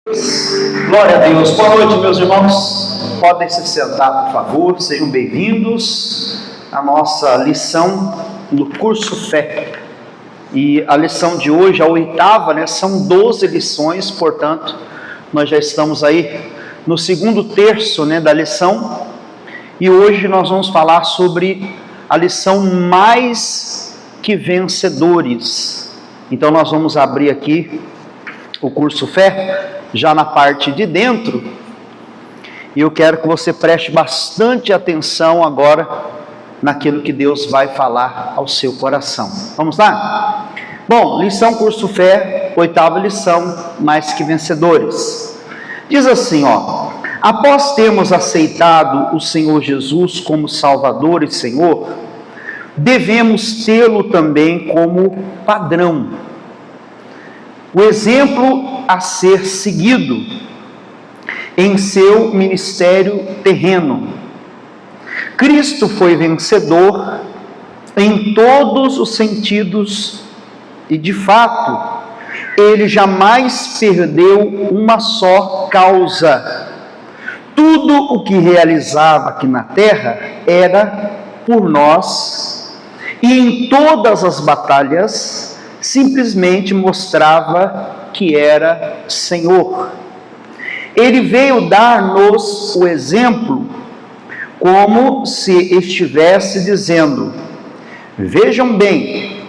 Glória a Deus. Boa noite, meus irmãos. Podem se sentar, por favor. Sejam bem-vindos à nossa lição do curso Fé. E a lição de hoje, a oitava, né? São 12 lições, portanto, nós já estamos aí no segundo terço, né, da lição. E hoje nós vamos falar sobre a lição mais que vencedores. Então nós vamos abrir aqui o curso Fé, já na parte de dentro, e eu quero que você preste bastante atenção agora naquilo que Deus vai falar ao seu coração. Vamos lá? Bom, lição curso Fé, oitava lição, mais que vencedores. Diz assim, ó: após termos aceitado o Senhor Jesus como Salvador e Senhor, devemos tê-lo também como padrão, o exemplo a ser seguido em seu ministério terreno. Cristo foi vencedor em todos os sentidos e, de fato, ele jamais perdeu uma só causa. Tudo o que realizava aqui na terra era por nós, e em todas as batalhas simplesmente mostrava que era Senhor. Ele veio dar-nos o exemplo, como se estivesse dizendo: vejam bem,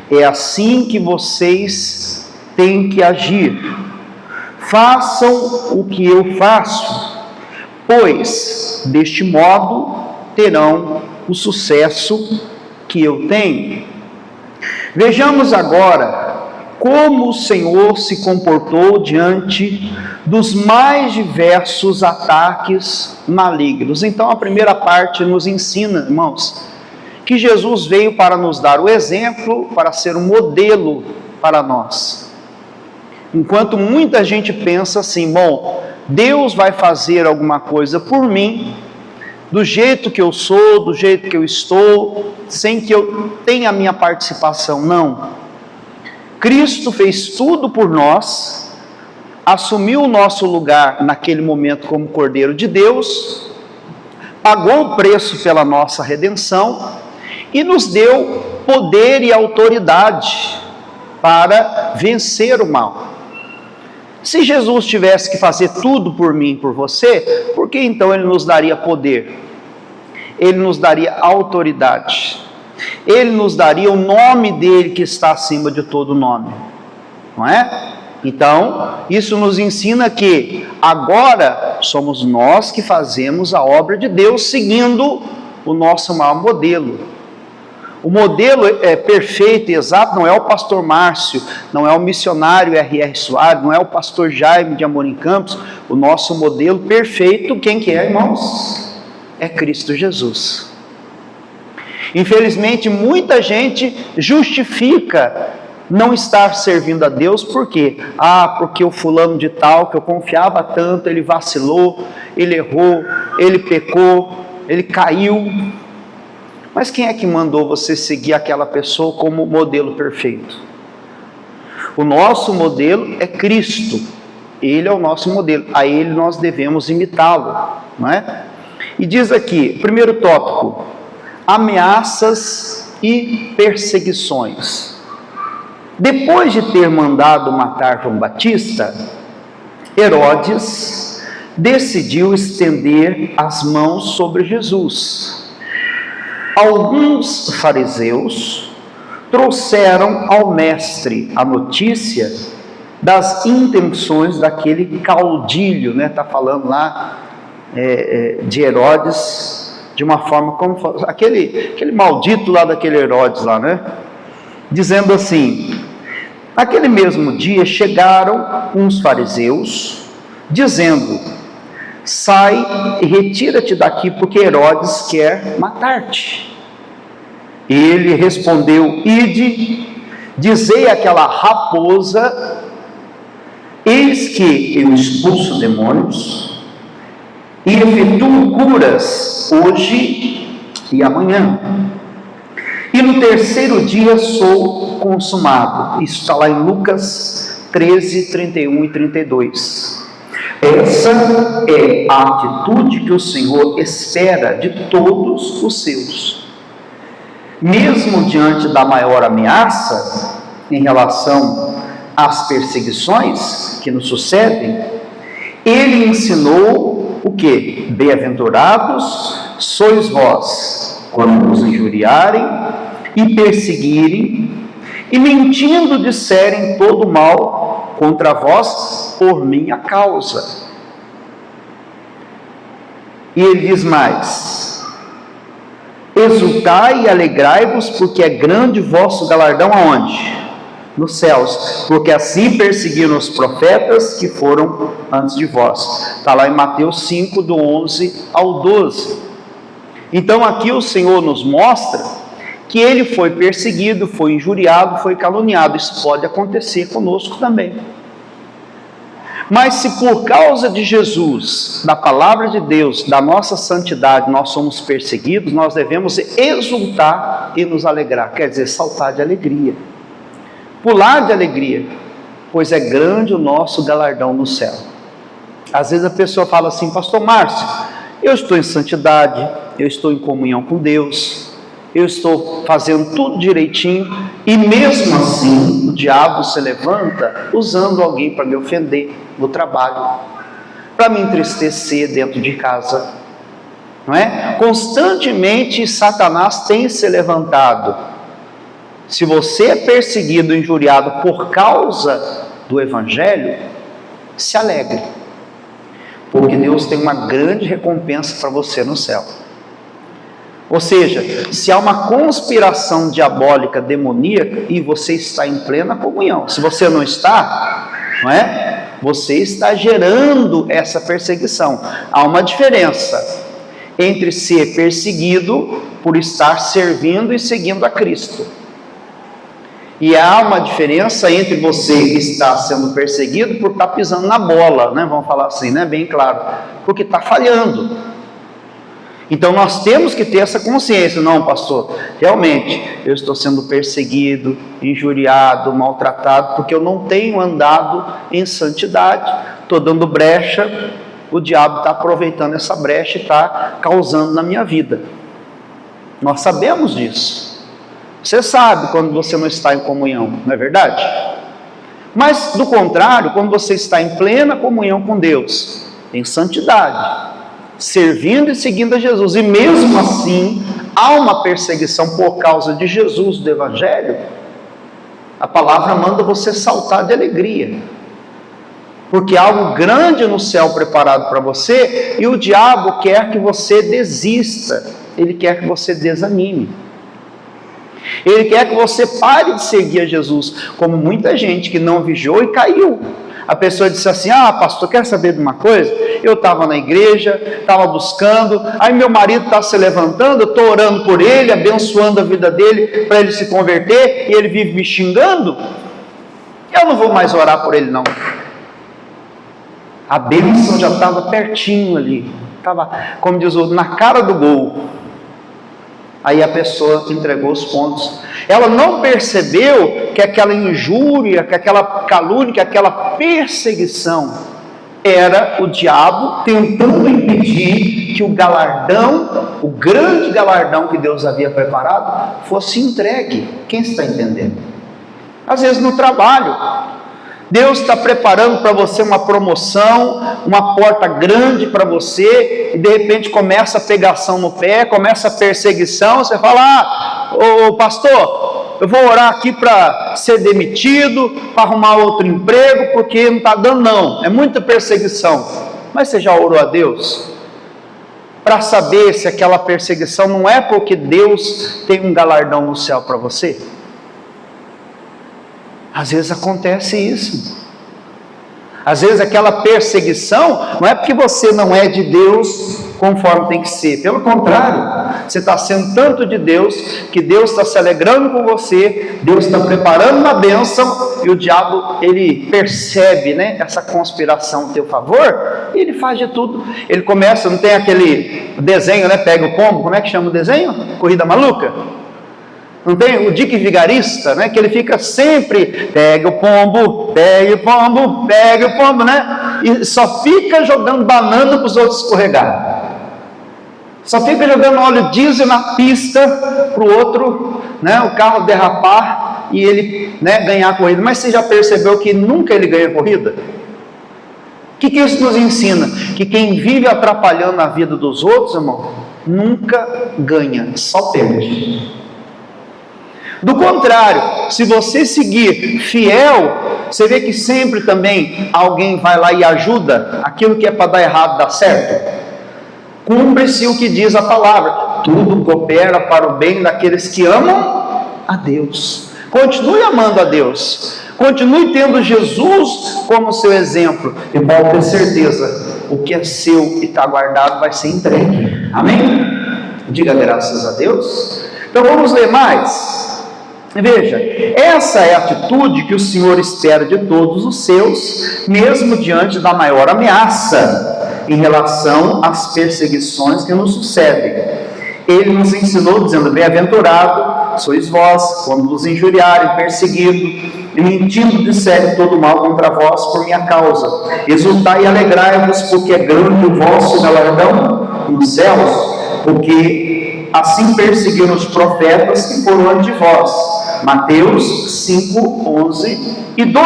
é assim que vocês têm que agir. Façam o que eu faço, pois deste modo terão o sucesso que eu tenho. Vejamos agora como o Senhor se comportou diante dos mais diversos ataques malignos. Então a primeira parte nos ensina, irmãos, que Jesus veio para nos dar o exemplo, para ser um modelo para nós. Enquanto muita gente pensa assim: bom, Deus vai fazer alguma coisa por mim, do jeito que eu sou, do jeito que eu estou, sem que eu tenha a minha participação. Não. Cristo fez tudo por nós, assumiu o nosso lugar naquele momento como Cordeiro de Deus, pagou o preço pela nossa redenção e nos deu poder e autoridade para vencer o mal. Se Jesus tivesse que fazer tudo por mim e por você, por que então Ele nos daria poder? Ele nos daria autoridade. Ele nos daria o nome dele que está acima de todo nome. Não é? Então, isso nos ensina que agora somos nós que fazemos a obra de Deus seguindo o nosso maior modelo. O modelo é perfeito e exato, não é o pastor Márcio, não é o missionário R.R. Soares, não é o pastor Jaime de Amorim Campos. O nosso modelo perfeito, quem que é, irmãos? É Cristo Jesus. Infelizmente, muita gente justifica não estar servindo a Deus, por quê? Porque o fulano de tal, que eu confiava tanto, ele vacilou, ele errou, ele pecou, ele caiu. Mas quem é que mandou você seguir aquela pessoa como modelo perfeito? O nosso modelo é Cristo. Ele é o nosso modelo. A Ele nós devemos imitá-lo, não é? E diz aqui, primeiro tópico: ameaças e perseguições. Depois de ter mandado matar João Batista, Herodes decidiu estender as mãos sobre Jesus. Alguns fariseus trouxeram ao mestre a notícia das intenções daquele caudilho, né? Está falando lá de Herodes, de uma forma como aquele maldito lá daquele Herodes lá, né? Dizendo assim: naquele mesmo dia chegaram uns fariseus, dizendo: sai e retira-te daqui, porque Herodes quer matar-te. Ele respondeu: ide, dizei àquela raposa: eis que eu expulso demônios e efetuo curas hoje e amanhã, e no terceiro dia sou consumado. Isso está lá em Lucas 13, 31 e 32. Essa é a atitude que o Senhor espera de todos os seus. Mesmo diante da maior ameaça em relação às perseguições que nos sucedem, ele ensinou o quê? Bem-aventurados sois vós, quando vos injuriarem e perseguirem, e mentindo disserem todo mal contra vós por minha causa. E ele diz mais: exultai e alegrai-vos, porque é grande o vosso galardão aonde? Nos céus, porque assim perseguiram os profetas que foram antes de vós. Está lá em Mateus 5, do 11 ao 12. Então aqui o Senhor nos mostra que ele foi perseguido, foi injuriado, foi caluniado. Isso pode acontecer conosco também. Mas se por causa de Jesus, da palavra de Deus, da nossa santidade, nós somos perseguidos, nós devemos exultar e nos alegrar, quer dizer, saltar de alegria, pular de alegria, pois é grande o nosso galardão no céu. Às vezes a pessoa fala assim: pastor Márcio, eu estou em santidade, eu estou em comunhão com Deus, eu estou fazendo tudo direitinho, e mesmo assim o diabo se levanta usando alguém para me ofender no trabalho, para me entristecer dentro de casa, não é? Constantemente Satanás tem se levantado. Se você é perseguido, injuriado por causa do Evangelho, se alegre, porque Deus tem uma grande recompensa para você no céu. Ou seja, se há uma conspiração diabólica, demoníaca, e você está em plena comunhão, se você não está, não é? Você está gerando essa perseguição. Há uma diferença entre ser perseguido por estar servindo e seguindo a Cristo. E há uma diferença entre você estar sendo perseguido por estar pisando na bola, né? Vamos falar assim, né? Bem claro, porque está falhando. Então nós temos que ter essa consciência: não, pastor, realmente eu estou sendo perseguido, injuriado, maltratado, porque eu não tenho andado em santidade, estou dando brecha, o diabo está aproveitando essa brecha e está causando na minha vida. Nós sabemos disso. Você sabe quando você não está em comunhão, não é verdade? Mas do contrário, quando você está em plena comunhão com Deus, em santidade, servindo e seguindo a Jesus, e mesmo assim há uma perseguição por causa de Jesus, do Evangelho, a palavra manda você saltar de alegria, porque há algo grande no céu preparado para você, e o diabo quer que você desista, ele quer que você desanime, ele quer que você pare de seguir a Jesus, como muita gente que não vigiou e caiu. A pessoa disse assim: ah, pastor, quer saber de uma coisa? Eu estava na igreja, estava buscando, aí meu marido está se levantando, eu estou orando por ele, abençoando a vida dele, para ele se converter, e ele vive me xingando, eu não vou mais orar por ele não. A bênção já estava pertinho ali, estava, como diz o outro, na cara do gol. Aí a pessoa entregou os pontos. Ela não percebeu que aquela injúria, que aquela calúnia, que aquela perseguição era o diabo tentando impedir que o galardão, o grande galardão que Deus havia preparado, fosse entregue. Quem está entendendo? Às vezes no trabalho, Deus está preparando para você uma promoção, uma porta grande para você, e de repente começa a pegação no pé, começa a perseguição, você fala: ô pastor, eu vou orar aqui para ser demitido, para arrumar outro emprego, porque não está dando não, é muita perseguição. Mas você já orou a Deus para saber se aquela perseguição não é porque Deus tem um galardão no céu para você? Às vezes acontece isso. Às vezes aquela perseguição não é porque você não é de Deus conforme tem que ser. Pelo contrário, você está sendo tanto de Deus, que Deus está se alegrando com você, Deus está preparando uma bênção, e o diabo, ele percebe, né, essa conspiração a teu favor, e ele faz de tudo. Ele começa, não tem aquele desenho, né, pega o pombo, como é que chama o desenho? Corrida Maluca? Não tem o Dick Vigarista, né? Que ele fica sempre, pega o pombo, né? e só fica jogando banana para os outros escorregar. Só fica jogando óleo diesel na pista para o outro, né, o carro derrapar e ele, né, ganhar a corrida. Mas você já percebeu que nunca ele ganha a corrida? O que isso nos ensina? Que quem vive atrapalhando a vida dos outros, irmão, nunca ganha, só perde. Do contrário, se você seguir fiel, você vê que sempre também alguém vai lá e ajuda, aquilo que é para dar errado dá certo. Cumpre-se o que diz a palavra: tudo coopera para o bem daqueles que amam a Deus. Continue amando a Deus, continue tendo Jesus como seu exemplo, e pode ter certeza, o que é seu e está guardado vai ser entregue. Amém? Diga graças a Deus. Então vamos ler mais. Veja, essa é a atitude que o Senhor espera de todos os seus, mesmo diante da maior ameaça em relação às perseguições que nos sucedem. Ele nos ensinou dizendo: bem-aventurado sois vós quando vos injuriarem, perseguido e mentindo disserem todo mal contra vós por minha causa. Exultai e alegrai-vos, porque é grande o vosso galardão nos céus, porque assim perseguiram os profetas que foram antes de vós. Mateus 5, 11 e 12.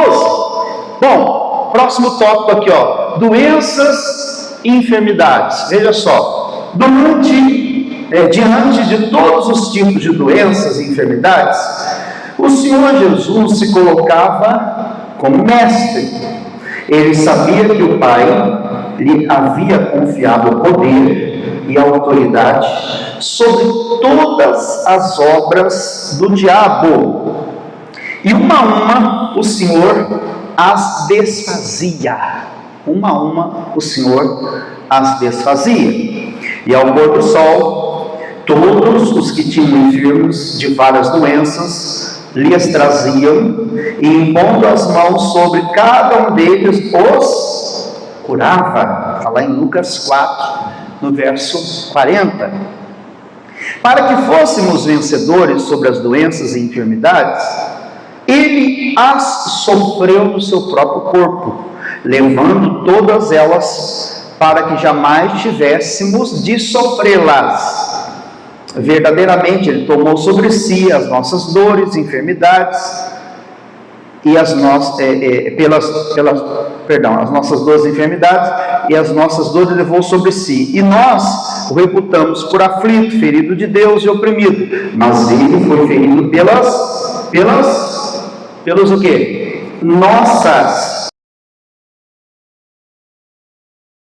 Bom, próximo tópico aqui, ó, doenças e enfermidades. Veja só, diante de todos os tipos de doenças e enfermidades, o Senhor Jesus se colocava como mestre. Ele sabia que o Pai lhe havia confiado o poder e a autoridade sobre todas as obras do diabo, e uma a uma o Senhor as desfazia. Uma a uma o Senhor as desfazia. E ao pôr do sol, todos os que tinham enfermos de várias doenças lhes traziam, e impondo as mãos sobre cada um deles os curava. Está lá em Lucas 4, no verso 40. Para que fôssemos vencedores sobre as doenças e enfermidades, ele as sofreu no seu próprio corpo, levando todas elas, para que jamais tivéssemos de sofrê-las. Verdadeiramente ele tomou sobre si as nossas dores, enfermidades, e as nossas enfermidades e as nossas dores levou sobre si, e nós o reputamos por aflito, ferido de Deus e oprimido, mas ele foi ferido pelos o quê? Nossas